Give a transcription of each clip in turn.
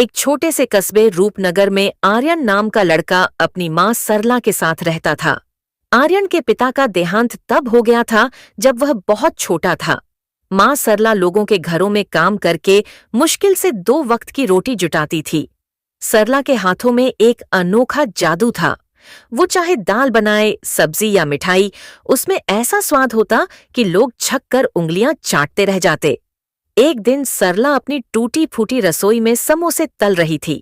एक छोटे से कस्बे रूपनगर में आर्यन नाम का लड़का अपनी माँ सरला के साथ रहता था। आर्यन के पिता का देहांत तब हो गया था जब वह बहुत छोटा था। माँ सरला लोगों के घरों में काम करके मुश्किल से 2 वक्त की रोटी जुटाती थी। सरला के हाथों में एक अनोखा जादू था। वो चाहे दाल बनाए, सब्जी या मिठाई, उसमें ऐसा स्वाद होता कि लोग छक कर उंगलियां चाटते रह जाते। एक दिन सरला अपनी टूटी फूटी रसोई में समोसे तल रही थी।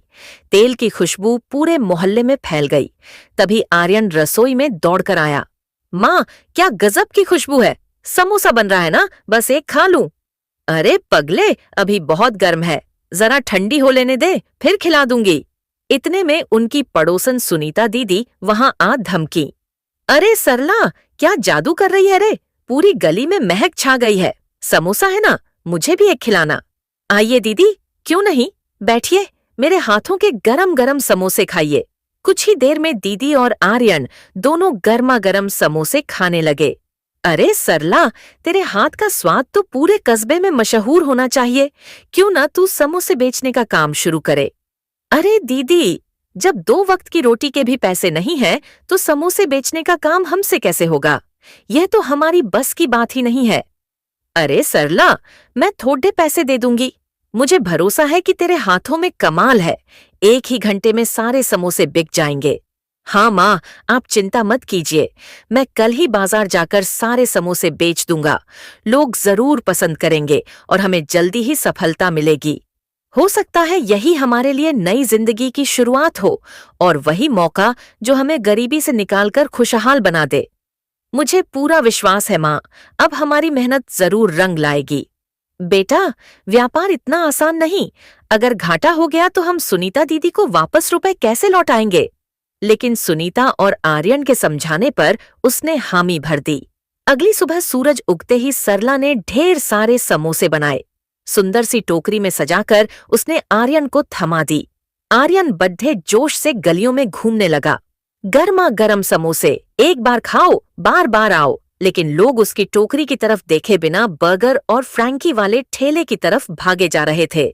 तेल की खुशबू पूरे मोहल्ले में फैल गई। तभी आर्यन रसोई में दौड़कर आया। माँ, क्या गजब की खुशबू है! समोसा बन रहा है ना, बस एक खा लूं। अरे पगले, अभी बहुत गर्म है, जरा ठंडी हो लेने दे, फिर खिला दूंगी। इतने में उनकी पड़ोसन सुनीता दीदी वहां आ धमकी। अरे सरला, क्या जादू कर रही है रे? पूरी गली में महक छा गई है। समोसा है ना, मुझे भी एक खिलाना। आइए दीदी, क्यों नहीं, बैठिए, मेरे हाथों के गरम गरम समोसे खाइए। कुछ ही देर में दीदी और आर्यन दोनों गर्मा गर्म समोसे खाने लगे। अरे सरला, तेरे हाथ का स्वाद तो पूरे कस्बे में मशहूर होना चाहिए। क्यों ना तू समोसे बेचने का काम शुरू करे। अरे दीदी, जब 2 वक्त की रोटी के भी पैसे नहीं हैं, तो समोसे बेचने का काम हमसे कैसे होगा? यह तो हमारी बस की बात ही नहीं है। अरे सरला, मैं थोड़े पैसे दे दूंगी। मुझे भरोसा है कि तेरे हाथों में कमाल है। 1 ही घंटे में सारे समोसे बिक जाएंगे। हाँ माँ, आप चिंता मत कीजिए, मैं कल ही बाजार जाकर सारे समोसे बेच दूंगा। लोग जरूर पसंद करेंगे और हमें जल्दी ही सफलता मिलेगी। हो सकता है यही हमारे लिए नई जिंदगी की शुरुआत हो, और वही मौका जो हमें गरीबी से निकालकर खुशहाल बना दे। मुझे पूरा विश्वास है माँ, अब हमारी मेहनत जरूर रंग लाएगी। बेटा, व्यापार इतना आसान नहीं। अगर घाटा हो गया तो हम सुनीता दीदी को वापस रुपए कैसे लौटाएंगे? लेकिन सुनीता और आर्यन के समझाने पर उसने हामी भर दी। अगली सुबह सूरज उगते ही सरला ने ढेर सारे समोसे बनाए। सुंदर सी टोकरी में सजाकर उसने आर्यन को थमा दी। आर्यन बड्ढे जोश से गलियों में घूमने लगा। गर्मा गर्म समोसे, एक बार खाओ, बार बार आओ। लेकिन लोग उसकी टोकरी की तरफ देखे बिना बर्गर और फ्रैंकी वाले ठेले की तरफ भागे जा रहे थे।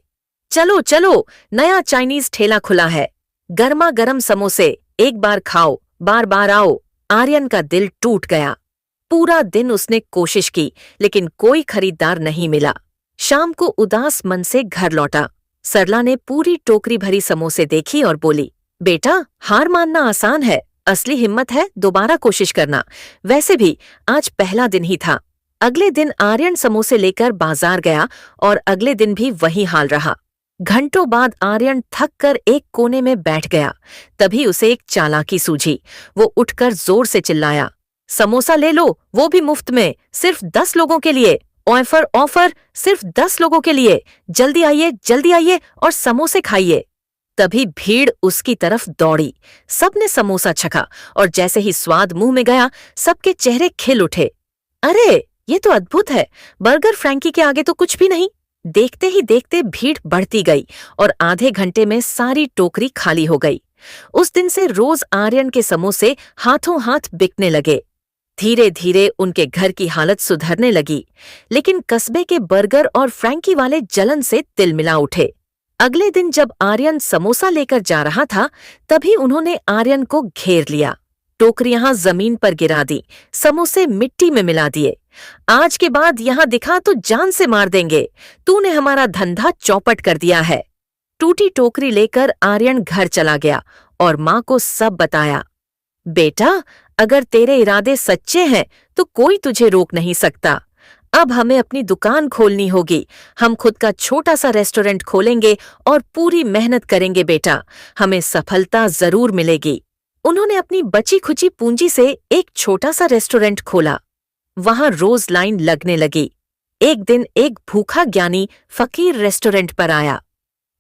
चलो चलो, नया चाइनीज ठेला खुला है, गर्मा गर्म समोसे, एक बार खाओ, बार बार आओ। आर्यन का दिल टूट गया। पूरा दिन उसने कोशिश की, लेकिन कोई खरीदार नहीं मिला। शाम को उदास मन से घर लौटा। सरला ने पूरी टोकरी भरी समोसे देखी और बोली, बेटा, हार मानना आसान है, असली हिम्मत है दोबारा कोशिश करना। वैसे भी आज पहला दिन ही था। अगले दिन आर्यन समोसे लेकर बाजार गया और अगले दिन भी वही हाल रहा। घंटों बाद आर्यन थक कर एक कोने में बैठ गया। तभी उसे एक चालाकी सूझी। वो उठकर जोर से चिल्लाया, समोसा ले लो, वो भी मुफ्त में, सिर्फ 10 लोगों के लिए। ऑफर ऑफर, सिर्फ 10 लोगों के लिए। जल्दी आइए और समोसे खाइए। तभी भीड़ उसकी तरफ दौड़ी। सबने समोसा चखा और जैसे ही स्वाद मुंह में गया, सबके चेहरे खिल उठे। अरे, ये तो अद्भुत है, बर्गर फ्रैंकी के आगे तो कुछ भी नहीं। देखते ही देखते भीड़ बढ़ती गई और आधे घंटे में सारी टोकरी खाली हो गई। उस दिन से रोज आर्यन के समोसे हाथों हाथ बिकने लगे। धीरे धीरे उनके घर की हालत सुधरने लगी, लेकिन कस्बे के बर्गर और फ्रैंकी वाले जलन से तिलमिला उठे। अगले दिन जब आर्यन समोसा लेकर जा रहा था, तभी उन्होंने आर्यन को घेर लिया। टोकरियां जमीन पर गिरा दी, समोसे मिट्टी में मिला दिए। आज के बाद यहां दिखा तो जान से मार देंगे, तूने हमारा धंधा चौपट कर दिया है। टूटी टोकरी लेकर आर्यन घर चला गया और माँ को सब बताया। बेटा, अगर तेरे इरादे सच्चे हैं तो कोई तुझे रोक नहीं सकता। अब हमें अपनी दुकान खोलनी होगी। हम खुद का छोटा सा रेस्टोरेंट खोलेंगे और पूरी मेहनत करेंगे बेटा, हमें सफलता जरूर मिलेगी। उन्होंने अपनी बची खुची पूंजी से एक छोटा सा रेस्टोरेंट खोला। वहां रोज लाइन लगने लगी। एक दिन एक भूखा ज्ञानी फकीर रेस्टोरेंट पर आया।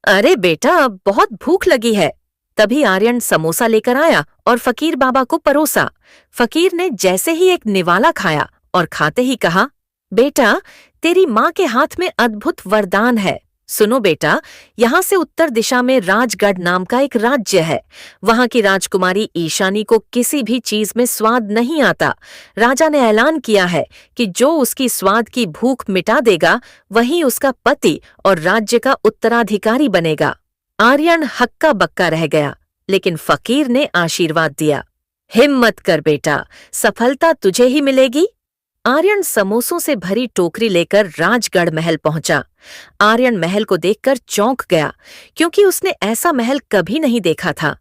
अरे बेटा, बहुत भूख लगी है। तभी आर्यन समोसा लेकर आया और फकीर बाबा को परोसा। फकीर ने जैसे ही एक निवाला खाया और खाते ही कहा, बेटा, तेरी माँ के हाथ में अद्भुत वरदान है। सुनो बेटा, यहाँ से उत्तर दिशा में राजगढ़ नाम का एक राज्य है। वहाँ की राजकुमारी ईशानी को किसी भी चीज में स्वाद नहीं आता। राजा ने ऐलान किया है कि जो उसकी स्वाद की भूख मिटा देगा, वही उसका पति और राज्य का उत्तराधिकारी बनेगा। आर्यन हक्का बक्का रह गया, लेकिन फकीर ने आशीर्वाद दिया। हिम्मत कर बेटा, सफलता तुझे ही मिलेगी। आर्यन समोसों से भरी टोकरी लेकर राजगढ़ महल पहुंचा। आर्यन महल को देखकर चौंक गया, क्योंकि उसने ऐसा महल कभी नहीं देखा था।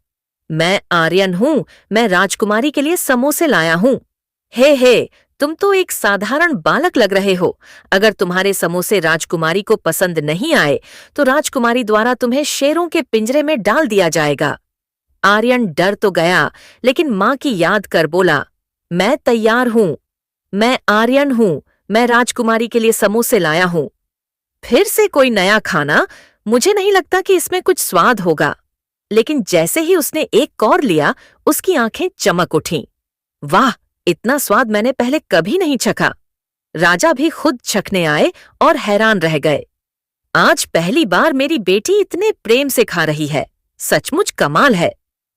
मैं आर्यन हूं, मैं राजकुमारी के लिए समोसे लाया हूं। हे, तुम तो एक साधारण बालक लग रहे हो। अगर तुम्हारे समोसे राजकुमारी को पसंद नहीं आए, तो राजकुमारी द्वारा तुम्हें शेरों के पिंजरे में डाल दिया जाएगा। आर्यन डर तो गया, लेकिन मां की याद कर बोला, मैं तैयार हूं। मैं आर्यन हूं, मैं राजकुमारी के लिए समोसे लाया हूं। फिर से कोई नया खाना? मुझे नहीं लगता कि इसमें कुछ स्वाद होगा। लेकिन जैसे ही उसने एक कौर लिया, उसकी आंखें चमक उठीं। वाह, इतना स्वाद मैंने पहले कभी नहीं चखा। राजा भी खुद चखने आए और हैरान रह गए। आज पहली बार मेरी बेटी इतने प्रेम से खा रही है, सचमुच कमाल है।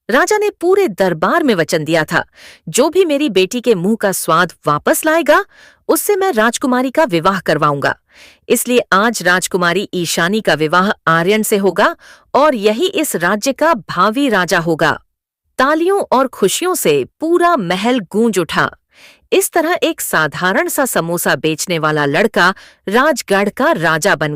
राजा ने पूरे दरबार में वचन दिया था, जो भी मेरी बेटी के मुंह का स्वाद वापस लाएगा, उससे मैं राजकुमारी का विवाह करवाऊंगा। इसलिए आज राजकुमारी ईशानी का विवाह आर्यन से होगा और यही इस राज्य का भावी राजा होगा। तालियों और खुशियों से पूरा महल गूंज उठा। इस तरह एक साधारण सा समोसा बेचने वाला लड़का राजगढ़ का राजा बन गया।